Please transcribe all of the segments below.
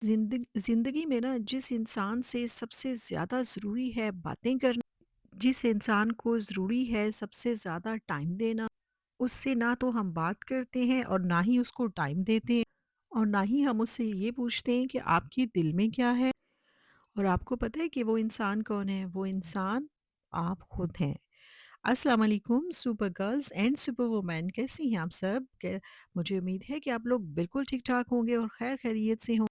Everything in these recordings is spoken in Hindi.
ज़िंदगी में ना जिस इंसान से सबसे ज़्यादा ज़रूरी है बातें करना, जिस इंसान को ज़रूरी है सबसे ज़्यादा टाइम देना, उससे ना तो हम बात करते हैं और ना ही उसको टाइम देते हैं और ना ही हम उससे ये पूछते हैं कि आपके दिल में क्या है। और आपको पता है कि वो इंसान कौन है? वो इंसान आप खुद हैं। अस्सलाम वालेकुम super girls and super women, कैसी हैं आप सब? मुझे उम्मीद है कि आप लोग बिल्कुल ठीक-ठाक होंगे और खैर खैरियत से हों।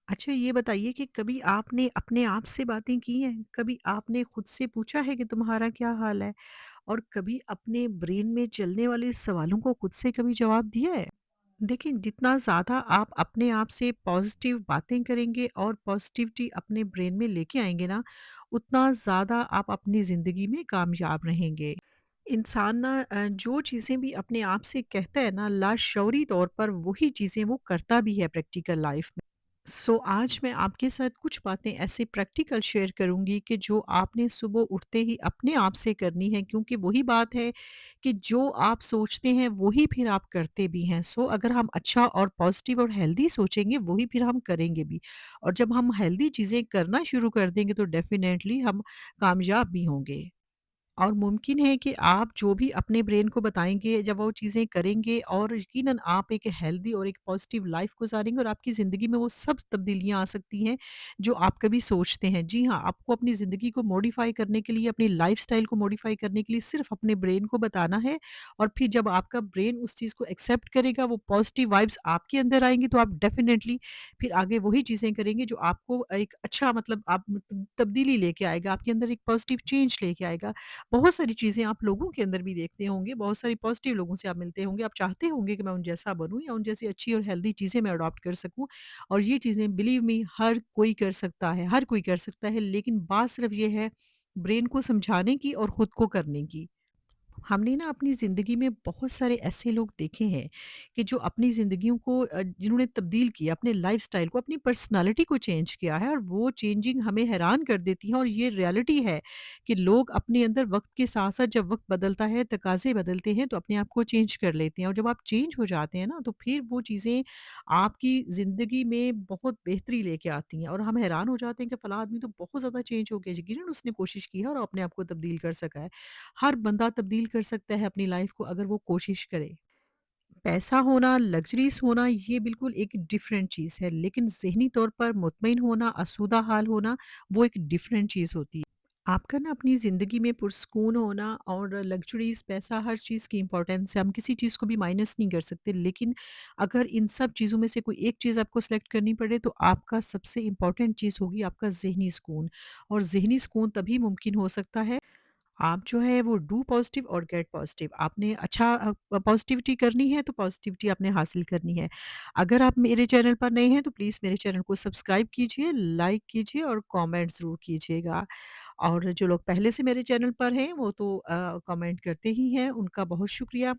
अच्छा, ये बताइए कि कभी आपने अपने आप से बातें की हैं? कभी आपने खुद से पूछा है कि तुम्हारा क्या हाल है? और कभी अपने ब्रेन में चलने वाले सवालों को खुद से कभी जवाब दिया है? देखिए, जितना ज़्यादा आप अपने आप से पॉज़िटिव बातें करेंगे और पॉज़िटिविटी अपने ब्रेन में लेके आएँगे ना, उतना ज़्यादा आप अपनी ज़िंदगी में कामयाब रहेंगे। इंसान ना जो चीज़ें भी अपने आप से कहता है ना, लाशऊरी तौर पर वही चीज़ें वो करता भी है प्रैक्टिकल लाइफ़ में। सो आज मैं आपके साथ कुछ बातें ऐसे प्रैक्टिकल शेयर करूंगी कि जो आपने सुबह उठते ही अपने आप से करनी है, क्योंकि वही बात है कि जो आप सोचते हैं वही फिर आप करते भी हैं। सो अगर हम अच्छा और पॉजिटिव और हेल्दी सोचेंगे वही फिर हम करेंगे भी, और जब हम हेल्दी चीज़ें करना शुरू कर देंगे तो डेफिनेटली हम कामयाब भी होंगे। और मुमकिन है कि आप जो भी अपने ब्रेन को बताएँगे, जब वो चीज़ें करेंगे और यकीनन आप एक हेल्दी और एक पॉजिटिव लाइफ़ गुज़ारेंगे और आपकी ज़िंदगी में वो सब तब्दीलियाँ आ सकती हैं, जो आप कभी सोचते हैं। जी हाँ, आपको अपनी ज़िंदगी को मॉडिफ़ाई करने के लिए, अपनी लाइफ़स्टाइल को मॉडिफ़ाई करने के लिए सिर्फ़ अपने ब्रेन को बताना है, और फिर जब आपका ब्रेन उस चीज़ को एक्सेप्ट करेगा, वो पॉजिटिव वाइब्स आपके अंदर आएँगी, तो आप डेफ़िनेटली फिर आगे वही चीज़ें करेंगे जो आपको एक अच्छा मतलब आप तब्दीली लेके आएगा, आपके अंदर एक पॉजिटिव चेंज लेके आएगा। बहुत सारी चीज़ें आप लोगों के अंदर भी देखते होंगे, बहुत सारी पॉज़िटिव लोगों से आप मिलते होंगे, आप चाहते होंगे कि मैं उन जैसा बनूँ या उन जैसी अच्छी और हेल्दी चीज़ें मैं अडॉप्ट कर सकूँ। और ये चीज़ें बिलीव मी हर कोई कर सकता है, हर कोई कर सकता है, लेकिन बात सिर्फ़ ये है ब्रेन को समझाने की और खुद को करने की। हमने ना अपनी ज़िंदगी में बहुत सारे ऐसे लोग देखे हैं कि जो अपनी ज़िंदगियों को जिन्होंने तब्दील किया, अपने लाइफ़स्टाइल को, अपनी पर्सनैलिटी को चेंज किया है, और वो चेंजिंग हमें हैरान कर देती है। और ये रियलिटी है कि लोग अपने अंदर वक़्त के साथ-साथ, जब वक़्त बदलता है, तकाज़े बदलते हैं, तो अपने आप को चेंज कर लेते हैं, और जब आप चेंज हो जाते हैं ना, तो फिर वो चीज़ें आपकी ज़िंदगी में बहुत बेहतरी लेके आती हैं, और हम हैरान हो जाते हैं कि फलाँ आदमी तो बहुत ज़्यादा चेंज हो गया। यकीनन उसने कोशिश की है और अपने आप को तब्दील कर सका है। हर बंदा तब्दील कर सकता है अपनी लाइफ को अगर वो कोशिश करे। पैसा होना, लग्ज़रीज़ होना, ये बिल्कुल एक डिफरेंट चीज़ है, लेकिन ज़हनी तौर पर मुतमईन होना, आसूदा हाल होना, वो एक डिफरेंट चीज़ होती है। आपका ना अपनी ज़िंदगी में पुरस्कून होना और लग्ज़रीज़, पैसा, हर चीज़ की इम्पोर्टेंस है, हम किसी चीज़ को भी माइनस नहीं कर सकते, लेकिन अगर इन सब चीज़ों में से कोई एक चीज़ आपको सेलेक्ट करनी पड़े, तो आपका सबसे इम्पोर्टेंट चीज़ होगी आपका ज़हनी सुकून। और ज़हनी सुकून तभी मुमकिन हो सकता है, आप जो है वो डू पॉजिटिव और गेट पॉजिटिव। आपने अच्छा पॉजिटिविटी करनी है तो पॉजिटिविटी आपने हासिल करनी है। अगर आप मेरे चैनल पर नए हैं तो प्लीज़ मेरे चैनल को सब्सक्राइब कीजिए, लाइक कीजिए और कमेंट ज़रूर कीजिएगा। और जो लोग पहले से मेरे चैनल पर हैं वो तो कमेंट करते ही हैं, उनका बहुत शुक्रिया।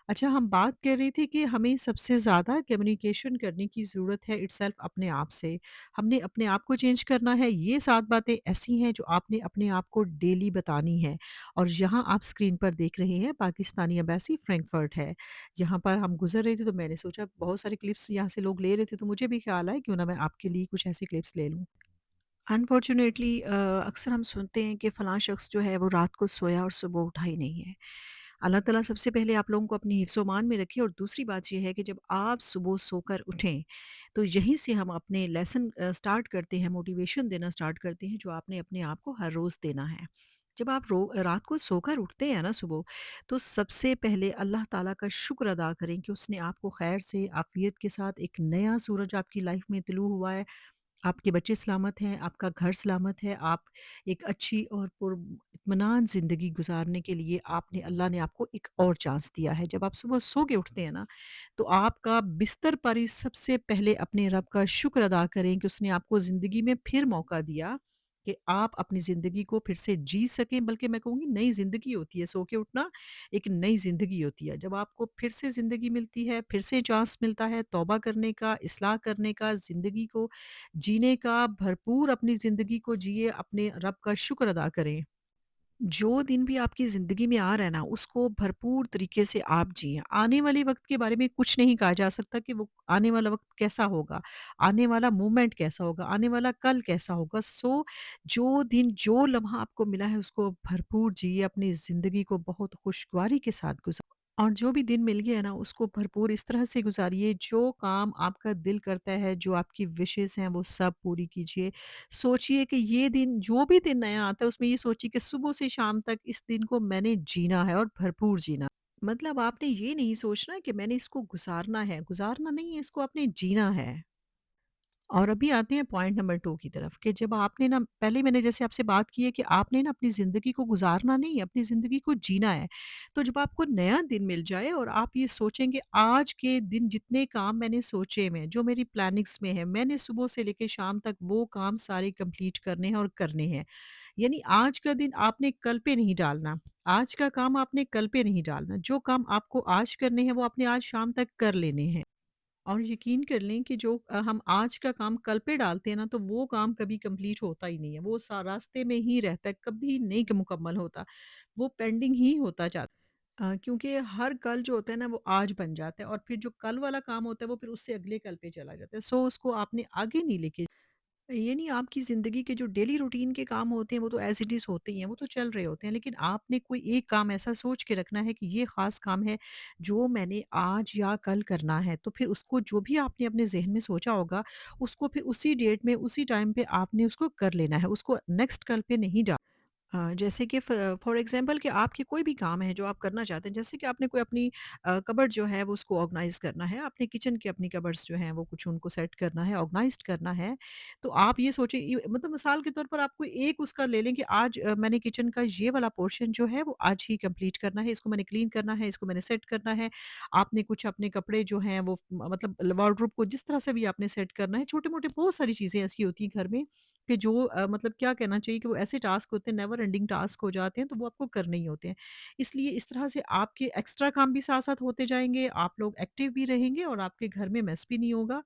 अच्छा, हम बात कर रहे थे कि हमें सबसे ज़्यादा कम्युनिकेशन करने की ज़रूरत है इटसेल्फ अपने आप से। हमने अपने आप को चेंज करना है। ये 7 बातें ऐसी हैं जो आपने अपने आप को डेली बतानी है। और यहाँ आप स्क्रीन पर देख रहे हैं पाकिस्तानी एम्बेसी फ्रैंकफर्ट है। यहाँ पर हम गुज़र रहे थे तो मैंने सोचा बहुत सारे क्लिप्स यहाँ से लोग ले रहे थे, तो मुझे भी ख़्याल आया क्यों ना मैं आपके लिए कुछ ऐसे क्लिप्स ले लूँ। अनफॉर्च्युनेटली अक्सर हम सुनते हैं कि फ़लाँ शख़्स जो है वो रात को सोया और सुबह उठा ही नहीं है। अल्लाह ताला सबसे पहले आप लोगों को अपनी हिफ्ज़-ओ-मान में रखे, और दूसरी बात ये है कि जब आप सुबह सोकर उठें, तो यहीं से हम अपने लेसन स्टार्ट करते हैं, मोटिवेशन देना स्टार्ट करते हैं, जो आपने अपने आप को हर रोज़ देना है। जब आप रात को सोकर उठते हैं ना सुबह, तो सबसे पहले अल्लाह ताला का शुक्र अदा करें कि उसने आपको खैर से, आफ़ियत के साथ एक नया सूरज आपकी लाइफ़ में तुलू हुआ है। आपके बच्चे सलामत हैं, आपका घर सलामत है, आप एक अच्छी और इत्मीनान ज़िंदगी गुज़ारने के लिए आपने अल्लाह ने आपको एक और चांस दिया है। जब आप सुबह सो के उठते हैं ना, तो आपका बिस्तर पर ही सबसे पहले अपने रब का शुक्र अदा करें कि उसने आपको ज़िंदगी में फिर मौका दिया कि आप अपनी ज़िंदगी को फिर से जी सकें, बल्कि मैं कहूँगी नई ज़िंदगी होती है, सो के उठना एक नई ज़िंदगी होती है। जब आपको फिर से ज़िंदगी मिलती है, फिर से चांस मिलता है तौबा करने का, इस्लाह करने का, ज़िंदगी को जीने का, भरपूर अपनी ज़िंदगी को जिए, अपने रब का शुक्र अदा करें। जो दिन भी आपकी ज़िंदगी में आ रहा है ना, उसको भरपूर तरीके से आप जिएँ। आने वाले वक़्त के बारे में कुछ नहीं कहा जा सकता कि वो आने वाला वक़्त कैसा होगा, आने वाला मोमेंट कैसा होगा, आने वाला कल कैसा होगा। सो जो दिन, जो लम्हा आपको मिला है, उसको भरपूर जिए, अपनी ज़िंदगी को बहुत खुशगवारी के साथ और जो भी दिन मिल गया है ना, उसको भरपूर इस तरह से गुज़ारिए, जो काम आपका दिल करता है, जो आपकी विशेज़ हैं, वो सब पूरी कीजिए। सोचिए कि ये दिन, जो भी दिन नया आता है, उसमें ये सोचिए कि सुबह से शाम तक इस दिन को मैंने जीना है और भरपूर जीना। मतलब आपने ये नहीं सोचना कि मैंने इसको गुज़ारना नहीं है, इसको आपने जीना है। और अभी आते हैं पॉइंट नंबर 2 की तरफ कि जब आपने ना, पहले मैंने जैसे आपसे बात की है कि आपने ना अपनी ज़िंदगी को गुज़ारना नहीं, अपनी ज़िंदगी को जीना है। तो जब आपको नया दिन मिल जाए और आप ये सोचेंगे आज के दिन जितने काम मैंने सोचे हुए हैं, जो मेरी प्लानिंग्स में है, मैंने सुबह से लेके शाम तक वो काम सारे कंप्लीट करने हैं और करने हैं। यानी आज का दिन आपने कल पे नहीं डालना, आज का काम आपने कल पे नहीं डालना। जो काम आपको आज करने हैं वो आपने आज शाम तक कर लेने हैं। और यकीन कर लें कि जो हम आज का काम कल पे डालते हैं ना, तो वो काम कभी कंप्लीट होता ही नहीं है। वो रास्ते में ही रहता है, कभी नहीं मुकम्मल होता। वो पेंडिंग ही होता जाता है। क्योंकि हर कल जो होता है ना, वो आज बन जाता है और फिर जो कल वाला काम होता है वो फिर उससे अगले कल पे चला जाता है। सो उसको आपने आगे नहीं लेके, ये नहीं, आपकी ज़िंदगी के जो डेली रूटीन के काम होते हैं वो तो एज़ इट इज़ होते ही हैं, वो तो चल रहे होते हैं। लेकिन आपने कोई एक काम ऐसा सोच के रखना है कि ये ख़ास काम है जो मैंने आज या कल करना है। तो फिर उसको जो भी आपने अपने ज़हन में सोचा होगा, उसको फिर उसी डेट में, उसी टाइम पे आपने उसको कर लेना है। उसको नेक्स्ट कल पे नहीं जैसे कि फॉर एग्जांपल कि आपके कोई भी काम है जो आप करना चाहते हैं, जैसे कि आपने कोई अपनी कबर्ड जो है वो उसको ऑर्गेनाइज करना है, आपने किचन की अपनी कबर्ड्स जो हैं वो कुछ उनको सेट करना है, ऑर्गेनाइज्ड करना है। तो आप ये सोचिए, मतलब मिसाल के तौर पर आपको एक उसका ले लें कि आज मैंने किचन का ये वाला पोर्शन जो है वो आज ही कंप्लीट करना है, इसको मैंने क्लीन करना है, इसको मैंने सेट करना है। आपने कुछ अपने कपड़े जो हैं वो मतलब वार्डरोब को जिस तरह से भी आपने सेट करना है, छोटे मोटे बहुत सारी चीज़ें ऐसी होती हैं घर में कि जो मतलब क्या कहना चाहिए कि वो ऐसे टास्क होते हैं, नेवर एंडिंग टास्क हो जाते हैं, तो वो आपको करने ही होते हैं। इसलिए इस तरह से आपके एक्स्ट्रा काम भी साथ-साथ होते जाएँगे, आप लोग एक्टिव भी रहेंगे और आपके घर में मेस भी नहीं होगा।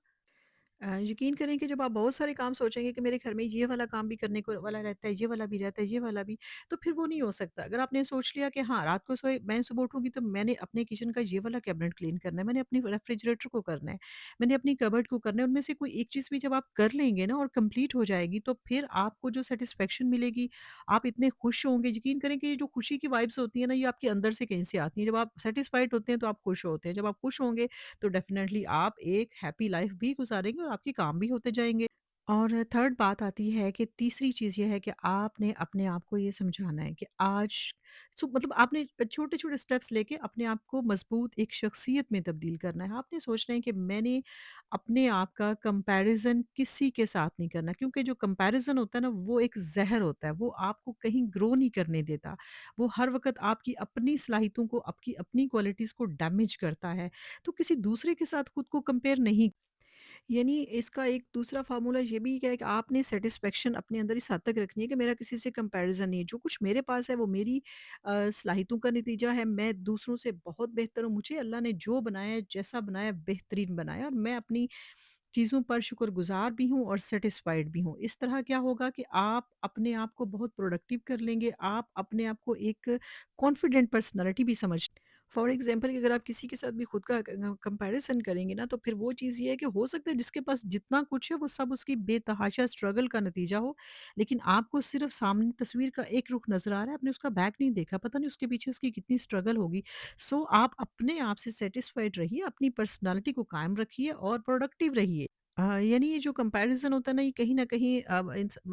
यकीन करें कि जब आप बहुत सारे काम सोचेंगे कि मेरे घर में ये वाला काम भी करने को वाला रहता है, ये वाला भी रहता है, ये वाला भी, तो फिर वो नहीं हो सकता। अगर आपने सोच लिया कि हाँ, रात को सोए मैं सुबह उठूँगी तो मैंने अपने किचन का ये वाला कैबिनेट क्लीन करना है, मैंने अपनी रेफ्रिजरेटर को करना है, मैंने अपनी कबर्ड को करना है, उनमें से कोई एक चीज़ भी जब आप कर लेंगे ना और कंप्लीट हो जाएगी, तो फिर आपको जो सैटिस्फैक्शन मिलेगी, आप इतने खुश होंगे। यकीन करें कि ये जो खुशी की वाइब्स होती है ना, ये आपके अंदर से कहीं से आती हैं। जब आप सैटिस्फाइड होते हैं तो आप खुश होते हैं, जब आप खुश होंगे तो डेफ़िनेटली आप एक हैप्पी लाइफ़ भी गुज़ारेंगे और आपके काम भी होते जाएँगे। और थर्ड बात आती है कि तीसरी चीज़ ये है कि आपने अपने आप को ये समझाना है कि आज मतलब आपने छोटे-छोटे स्टेप्स लेके अपने आप को मज़बूत एक शख्सियत में तब्दील करना है। आपने सोचना है कि मैंने अपने आप का कंपैरिज़न किसी के साथ नहीं करना, क्योंकि जो कंपैरिज़न होता है ना, वो एक ज़हर होता है, वो आपको कहीं ग्रो नहीं करने देता। वो हर वक़्त आपकी अपनी सलाहियतों को, आपकी अपनी क्वालिटीज़ को डैमेज करता है। तो किसी दूसरे के साथ खुद को कंपेयर नहीं, यानी इसका एक दूसरा फ़ॉर्मूला ये भी है कि आपने सैटिस्फैक्शन अपने अंदर इस हद तक रखनी है कि मेरा किसी से कंपैरिज़न नहीं है। जो कुछ मेरे पास है वो मेरी सलाहियतों का नतीजा है। मैं दूसरों से बहुत बेहतर हूँ। मुझे अल्लाह ने जो बनाया है, जैसा बनाया है, बेहतरीन बनाया है और मैं अपनी चीज़ों पर शुक्रगुज़ार भी हूँ और सैटिस्फाइड भी हूँ। इस तरह क्या होगा कि आप अपने आप को बहुत प्रोडक्टिव कर लेंगे। आप अपने आप को एक कॉन्फिडेंट पर्सनैलिटी भी समझ, फॉर एग्ज़ाम्पल कि अगर आप किसी के साथ भी खुद का कंपैरिज़न करेंगे ना, तो फिर वो चीज़ ये है कि हो सकता है जिसके पास जितना कुछ है वो सब उसकी बेतहाशा स्ट्रगल का नतीजा हो, लेकिन आपको सिर्फ़ सामने तस्वीर का एक रुख नज़र आ रहा है, आपने उसका बैक नहीं देखा, पता नहीं उसके पीछे उसकी कितनी स्ट्रगल होगी। सो आप अपने आप से सैटिस्फाइड रहिए, अपनी पर्सनैलिटी को कायम रखिए और प्रोडक्टिव रहिए। यानी ये जो कंपैरिज़न होता है ना, ये कहीं न कहीं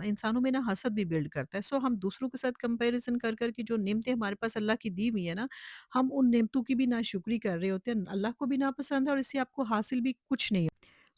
इंसानों में ना हसद भी बिल्ड करता है। सो हम दूसरों के साथ कंपैरिज़न कर कर के जो नेमतें हमारे पास अल्लाह की दी हुई है ना, हम उन नेमतों की भी नाशुक्री कर रहे होते हैं। अल्लाह को भी नापसंद है और इससे आपको हासिल भी कुछ नहीं।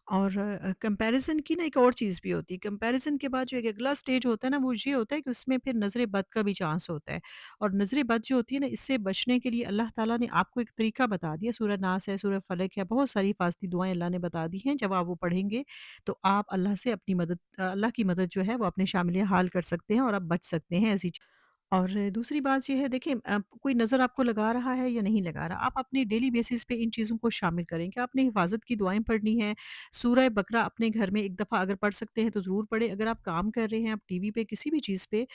और कंपैरिज़न की ना एक और चीज़ भी होती है। कंपैरिज़न के बाद जो एक अगला स्टेज होता है ना, वो ये होता है कि उसमें फिर नज़र बद का भी चांस होता है। और नज़र बद जो होती है ना, इससे बचने के लिए अल्लाह ताला ने आपको एक तरीका बता दिया। सूरह नास है, सूरह फलक है, बहुत सारी हिफाज़ती दुआएँ अल्लाह ने बता दी हैं। जब आप वो पढ़ेंगे तो आप अल्लाह से अपनी मदद, अल्लाह की मदद जो है वो अपने शामिल हाल कर सकते हैं और आप बच सकते हैं ऐसी चीज़। और दूसरी बात ये है देखिए कोई नज़र आपको लगा रहा है या नहीं लगा रहा, आप अपनी डेली बेसिस पे इन चीज़ों को शामिल करें कि आपने हिफ़ाज़त की दुआएँ पढ़नी है, सूरह बकरा अपने घर में एक दफ़ा अगर पढ़ सकते हैं तो ज़रूर पढ़ें। अगर आप काम कर रहे हैं, आप टीवी पे किसी भी चीज़ पे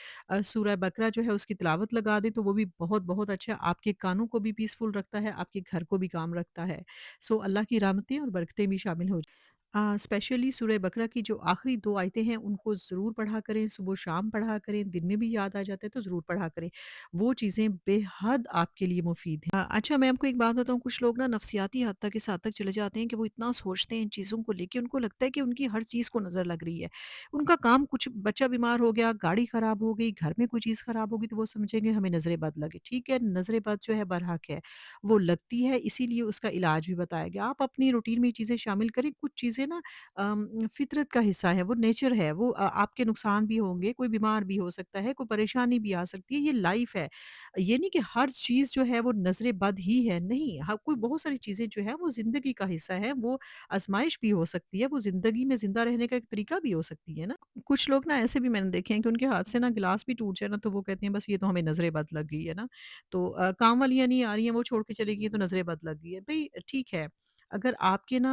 सूरह बकरा जो है उसकी तिलावत लगा दें तो वो भी बहुत-बहुत अच्छा आपके कानों को भी पीसफुल रखता है, आपके घर को भी काम रखता है। सो अल्लाह की रहमतें और बरकतें भी शामिल हो स्पेशली सूरह बकरा की जो आखिरी 2 आयतें हैं उनको ज़रूर पढ़ा करें, सुबह-शाम पढ़ा करें, दिन में भी याद आ जाता है तो ज़रूर पढ़ा करें। वो चीज़ें बेहद आपके लिए मुफ़ीद हैं। अच्छा मैं आपको एक बात बताऊँ कुछ लोग ना नफ़सियाती हद तक चले जाते हैं कि वो इतना सोचते हैं इन चीज़ों को लेके उनको लगता है कि उनकी हर चीज़ को नज़र लग रही है। उनका काम कुछ बच्चा बीमार हो गया, गाड़ी ख़राब हो गई, घर में कोई चीज़ ख़राब हो गई तो वो समझेंगे हमें नज़र बद लगी। ठीक है, नज़र बद जो है बरहक है। वो लगती है इसीलिए उसका इलाज भी बताया गया। आप अपनी रूटीन में ये चीज़ें शामिल करें, कुछ चीज़ें ना फ़ितरत का हिस्सा है, वो नेचर है, वो आपके नुकसान भी होंगे, कोई बीमार भी हो सकता है, कोई परेशानी भी आ सकती है, ये लाइफ़ है। ये नहीं कि हर चीज़ जो है वो नज़र बद ही है, नहीं, हाँ, कोई बहुत सारी चीज़ें जो हैं वो ज़िंदगी का हिस्सा है, वो आज़माइश भी हो सकती है, वो ज़िंदगी में ज़िंदा रहने का एक तरीका भी हो सकती है ना। कुछ लोग ना ऐसे भी मैंने देखे हैं कि उनके हाथ से ना गिलास भी टूट जाए ना तो वो कहते हैं बस ये तो हमें नज़र बद लग गई है ना। तो काम वालियाँ नहीं आ रही हैं, वो छोड़ के चली गई हैं तो नज़र बद लग गई है। भई ठीक है, अगर आपके ना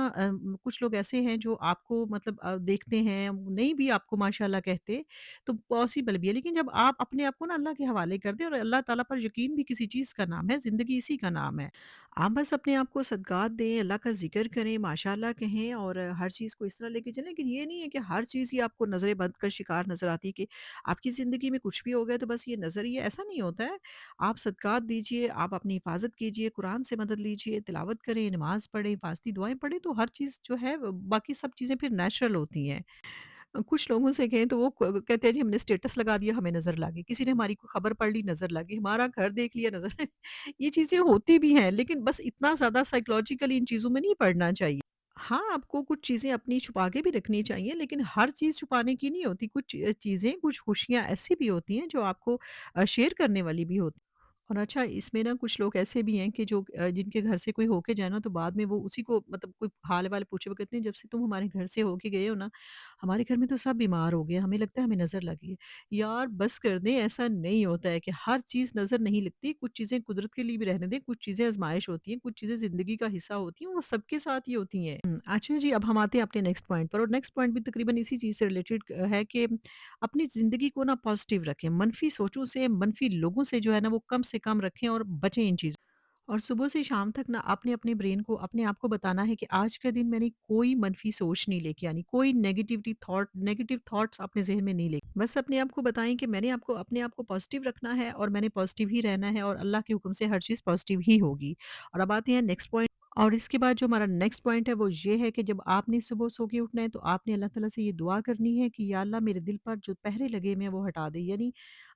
कुछ लोग ऐसे हैं जो आपको मतलब देखते हैं, नहीं भी आपको माशाल्लाह कहते, तो पॉसिबल भी है। लेकिन जब आप अपने आप को ना अल्लाह के हवाले कर दें और अल्लाह ताला पर यकीन भी किसी चीज़ का नाम है, ज़िंदगी इसी का नाम है। आप बस अपने आप को सद्कात दें, अल्लाह का ज़िक्र करें, माशाल्लाह कहें और हर चीज़ को इस तरह लेके चलें। लेकिन ये नहीं है कि हर चीज़ ही आपको नज़र बद का शिकार नज़र आती है कि आपकी ज़िंदगी में कुछ भी हो गया तो बस ये नज़र ही है, ऐसा नहीं होता है। आप सदक़ात दीजिए, आप अपनी हिफ़ाज़त कीजिए, कुरान से मदद लीजिए, तिलावत करें, नमाज़ पढ़ें, फ़ास्ती दुआएँ पढ़ें, तो हर चीज़ जो है बाकी सब चीज़ें फिर नेचुरल होती हैं। कुछ लोगों से कहें तो वो क कहते हैं जी हमने स्टेटस लगा दिया, हमें नज़र लग गई, किसी ने हमारी कोई खबर पढ़ ली, नज़र लग गई, हमारा घर देख लिया, नज़र ये चीज़ें होती भी हैं, लेकिन बस इतना ज़्यादा साइकोलॉजिकली इन चीज़ों में नहीं पड़ना चाहिए। हाँ, आपको कुछ चीज़ें अपनी छुपा के भी रखनी चाहिए, लेकिन हर चीज़ छुपाने की नहीं होती। कुछ चीज़ें, कुछ खुशियाँ ऐसी भी होती हैं जो आपको शेयर करने वाली भी होती हैं। और अच्छा इसमें ना कुछ लोग ऐसे भी हैं कि जो जिनके घर से कोई होके जाए ना तो बाद में वो उसी को मतलब कोई हाल-वाल पूछे, वो कहते हैं जब से तुम हमारे घर से होके गए हो ना, हमारे घर में तो सब बीमार हो गए, हमें लगता है हमें नज़र लगी है। यार बस कर दें, ऐसा नहीं होता है कि हर चीज़ नज़र नहीं लगती, कुछ चीज़ें कुदरत के लिए भी रहने दें, कुछ चीज़ें आज़माइश होती हैं, कुछ चीज़ें ज़िंदगी का हिस्सा होती हैं, वो सबके साथ ही होती हैं। अच्छा जी, अब हम आते हैं अपने नेक्स्ट पॉइंट पर और नेक्स्ट पॉइंट भी तकरीबन इसी चीज़ से रिलेटेड है कि अपनी ज़िंदगी को ना पॉज़िटिव रखें, मनफ़ी सोचों से, मनफ़ी लोगों से जो है ना वो कम से कम रखें और बचें इन चीज़ों। और सुबह से शाम तक ना आपने अपने ब्रेन को अपने आप को बताना है कि आज का दिन मैंने कोई मनफ़ी सोच नहीं लेके आनी, कोई नेगेटिव थॉट्स अपने ज़हन में नहीं ले बस अपने आप को बताएँ कि मैंने आपको अपने आप को पॉज़िटिव रखना है और मैंने पॉज़िटिव ही रहना है और अल्लाह के हुक्म से हर चीज़ पॉज़िटिव ही होगी। और अब आते हैं नेक्स्ट पॉइंट और इसके बाद जो हमारा नेक्स्ट पॉइंट है वो ये है कि जब आपने सुबह सो के उठना है तो आपने अल्लाह ताला से ये दुआ करनी है कि या अल्लाह मेरे दिल पर जो पहरे लगे हुए हैं वो हटा दे। यानी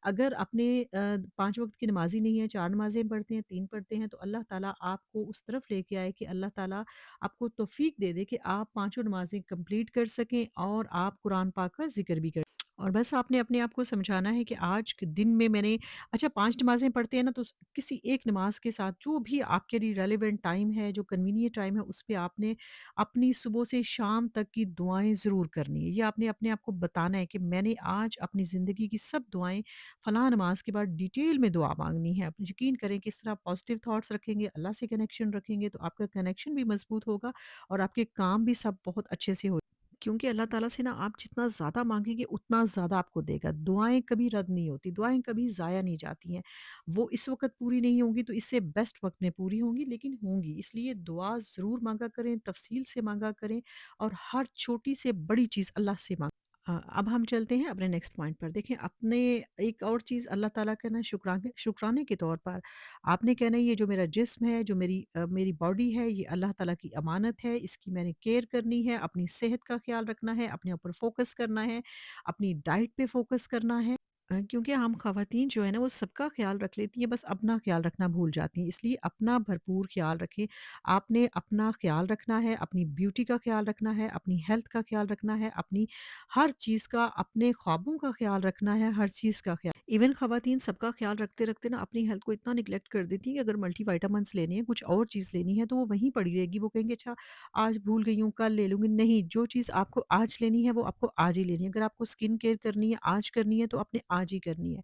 अगर अपने 5 वक़्त की नमाज़ी नहीं है, 4 नमाज़ें पढ़ते हैं, 3 पढ़ते हैं, तो अल्लाह ताला आपको उस तरफ लेके आए कि अल्लाह ताला आपको तौफ़ीक दे दे कि आप पाँचों नमाज़ें कंप्लीट कर सकें और आप कुरान पाक का ज़िक्र भी कर और बस आपने अपने आप को समझाना है कि आज के दिन में मैंने अच्छा 5 नमाज़ें पढ़ते हैं ना तो किसी एक नमाज़ के साथ जो भी आपके लिए रेलेवेंट टाइम है, जो कन्वीनिएंट टाइम है, उस पे आपने अपनी सुबह से शाम तक की दुआएँ ज़रूर करनी है। ये आपने अपने आप को बताना है कि मैंने आज अपनी ज़िंदगी की सब दुआएँ फलाँ नमाज के बाद डिटेल में दुआ माँगनी है। आप यकीन करें कि इस तरह पॉज़िटिव थॉट्स रखेंगे, अल्लाह से कनेक्शन रखेंगे तो आपका कनेक्शन भी मज़बूत होगा और आपके काम भी सब बहुत अच्छे से हो क्योंकि अल्लाह ताला से ना आप जितना ज़्यादा माँगेंगे उतना ज़्यादा आपको देगा। दुआएँ कभी रद्द नहीं होती, दुआएँ कभी ज़ाया नहीं जाती हैं। वो इस वक़्त पूरी नहीं होंगी तो इससे बेस्ट वक़्त में पूरी होंगी लेकिन होंगी। इसलिए दुआ ज़रूर माँगा करें, तफ़सील से माँगा करें और हर छोटी से बड़ी चीज़ अल्लाह से माँग अब हम चलते हैं अपने नेक्स्ट पॉइंट पर। देखिए अपने एक और चीज़ अल्लाह ताला का ना शुक्राने के तौर पर आपने कहना है ये जो मेरा जिस्म है, जो मेरी बॉडी है ये अल्लाह ताला की अमानत है, इसकी मैंने केयर करनी है, अपनी सेहत का ख़्याल रखना है, अपने ऊपर फ़ोकस करना है, अपनी डाइट पे फ़ोकस करना है। क्योंकि हम ख़वातीन जो है ना वो सबका ख़्याल रख लेती हैं बस अपना ख़्याल रखना भूल जाती हैं। इसलिए अपना भरपूर ख़्याल रखें। आपने अपना ख़्याल रखना है, अपनी ब्यूटी का ख़्याल रखना है, अपनी हेल्थ का ख़्याल रखना है, अपनी हर चीज़ का अपने ख्वाबों का ख़्याल रखना है, हर चीज़ का ख़्याल इवन ख़वातीन सबका ख़्याल रखते-रखते ना अपनी हेल्थ को इतना नेग्लेक्ट कर देती हैं कि अगर मल्टीविटामिन्स लेने हैं, कुछ और चीज़ लेनी है तो वो वहीं पड़ी रहेगी। वो कहेंगे अच्छा आज भूल गई हूँ, कल ले लूँगी। नहीं, जो चीज़ आपको आज लेनी है वो आपको आज ही लेनी है। अगर आपको स्किन केयर करनी है, आज करनी है तो आपने आज ही करनी है।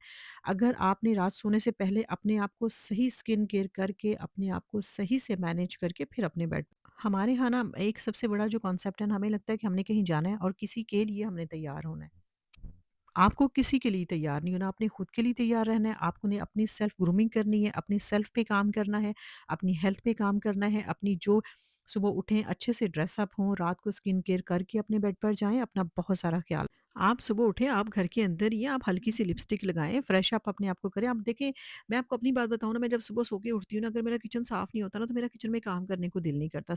अगर आपने रात सोने से पहले अपने आप को सही स्किन केयर करके, अपने आप को सही से मैनेज करके फिर अपने बेड हमारे यहाँ ना एक सबसे बड़ा जो कॉन्सेप्ट है ना, हमें लगता है कि हमने कहीं जाना है और किसी के लिए हमने तैयार होना है। आपको किसी के लिए तैयार नहीं होना, आपने खुद के लिए तैयार रहना है, आपने अपनी सेल्फ ग्रूमिंग करनी है, अपनी सेल्फ पे काम करना है, अपनी हेल्थ पे काम करना है, अपनी जो सुबह उठें अच्छे से ड्रेस अप हों, रात को स्किन केयर करके अपने बेड पर जाएँ, अपना बहुत सारा ख्याल आप सुबह उठें, आप घर के अंदर ही हैं, आप हल्की-सी लिपस्टिक लगाएँ, फ्रेश अप अपने आप को करें। आप देखें, मैं आपको अपनी बात बताऊँ ना, मैं जब सुबह सो के उठती हूँ ना, अगर मेरा किचन साफ नहीं होता ना, तो मेरा किचन में काम करने को दिल नहीं करता।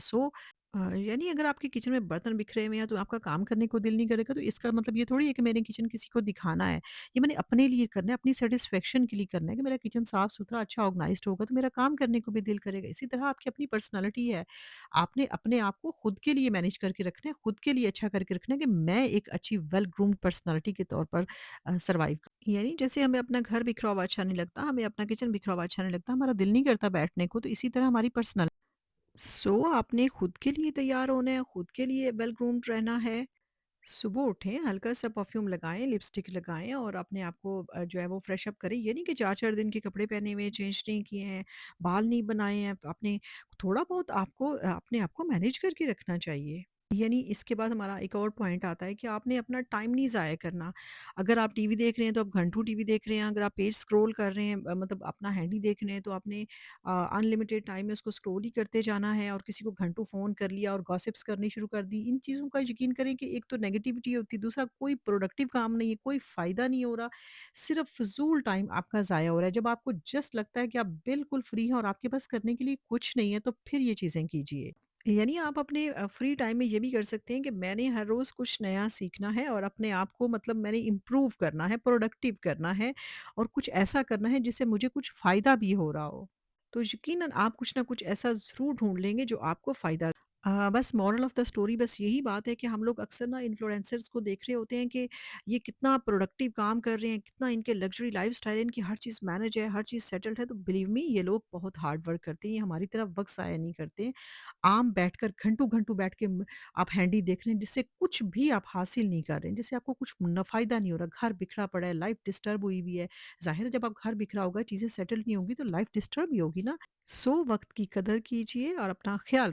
यानी अगर आपके किचन में बर्तन बिखरे हुए हैं तो आपका काम करने को दिल नहीं करेगा, तो इसका मतलब ये थोड़ी है कि मेरे किचन किसी को दिखाना है। ये मैंने अपने लिए करना है, अपनी सैटिस्फैक्शन के लिए करना है कि मेरा किचन साफ-सुथरा अच्छा ऑर्गनाइज़्ड होगा तो मेरा काम करने को भी दिल करेगा। इसी तरह आपकी अपनी पर्सनैलिटी है। आपने अपने आप को खुद के लिए मैनेज करके रखना है, खुद के लिए अच्छा करके रखना है कि मैं एक अच्छी वेल ग्रूम्ड पर्सनैलिटी के तौर पर सर्वाइव यानी जैसे हमें अपना घर बिखरा हुआ अच्छा नहीं लगता, हमें अपना किचन बिखरा हुआ अच्छा नहीं लगता, हमारा दिल नहीं करता बैठने को, तो इसी तरह हमारी पर्सनैलिटी आपने खुद के लिए तैयार होना है, खुद के लिए वेल ग्रूम्ड रहना है। सुबह उठें, हल्का-सा परफ्यूम लगाएँ, लिपस्टिक लगाएँ और अपने आप को जो है वो फ्रेश अप करें। ये नहीं कि 4-4 दिन के कपड़े पहने हुए हैं, चेंज नहीं किए हैं, बाल नहीं बनाए हैं। आपने थोड़ा बहुत आपको अपने आप को मैनेज करके रखना चाहिए। यानी इसके बाद हमारा एक और पॉइंट आता है कि आपने अपना टाइम नहीं ज़ाया करना। अगर आप टीवी देख रहे हैं तो आप घंटों टीवी देख रहे हैं, अगर आप पेज स्क्रॉल कर रहे हैं मतलब अपना हैंडी देख रहे हैं तो आपने अनलिमिटेड टाइम में उसको स्क्रॉल ही करते जाना है और किसी को घंटों फ़ोन कर लिया और गॉसिप्स करनी शुरू कर दी। इन चीज़ों का यकीन करें कि एक तो नेगेटिविटी होती है, दूसरा कोई प्रोडक्टिव काम नहीं है, कोई फ़ायदा नहीं हो रहा, सिर्फ़ फ़िज़ूल टाइम आपका ज़ाया हो रहा है। जब आपको जस्ट लगता है कि आप बिल्कुल फ्री हैं और आपके पास करने के लिए कुछ नहीं है, तो फिर ये चीज़ें कीजिए। यानी आप अपने फ्री टाइम में ये भी कर सकते हैं कि मैंने हर रोज़ कुछ नया सीखना है और अपने आप को मतलब मैंने इम्प्रूव करना है, प्रोडक्टिव करना है और कुछ ऐसा करना है जिससे मुझे कुछ फ़ायदा भी हो रहा हो। तो यकीनन आप कुछ ना कुछ ऐसा ज़रूर ढूँढ लेंगे जो आपको फ़ायदा बस मोरल ऑफ़ द स्टोरी बस यही बात है कि हम लोग अक्सर ना इन्फ्लुएंसर्स को देख रहे होते हैं कि ये कितना प्रोडक्टिव काम कर रहे हैं, कितना इनके लग्ज़री लाइफ़स्टाइल है, इनकी हर चीज़ मैनेज है, हर चीज़ सेटल्ड है, तो बिलीव मी ये लोग बहुत हार्ड वर्क करते हैं, ये हमारी तरह वक़्त ज़ाया नहीं करते। आम बैठकर घंटों-घंटों बैठ के आप हैंडी देख रहे हैं जिससे कुछ भी आप हासिल नहीं कर रहे हैं, जिससे आपको कुछ फ़ायदा नहीं हो रहा, घर बिखरा पड़ा है, लाइफ़ डिस्टर्ब हुई हुई है। ज़ाहिर है जब आप घर बिखरा होगा, चीज़ें सेटल नहीं होंगी तो लाइफ़ डिस्टर्ब ही होगी ना। वक़्त की कदर कीजिए और अपना ख़्याल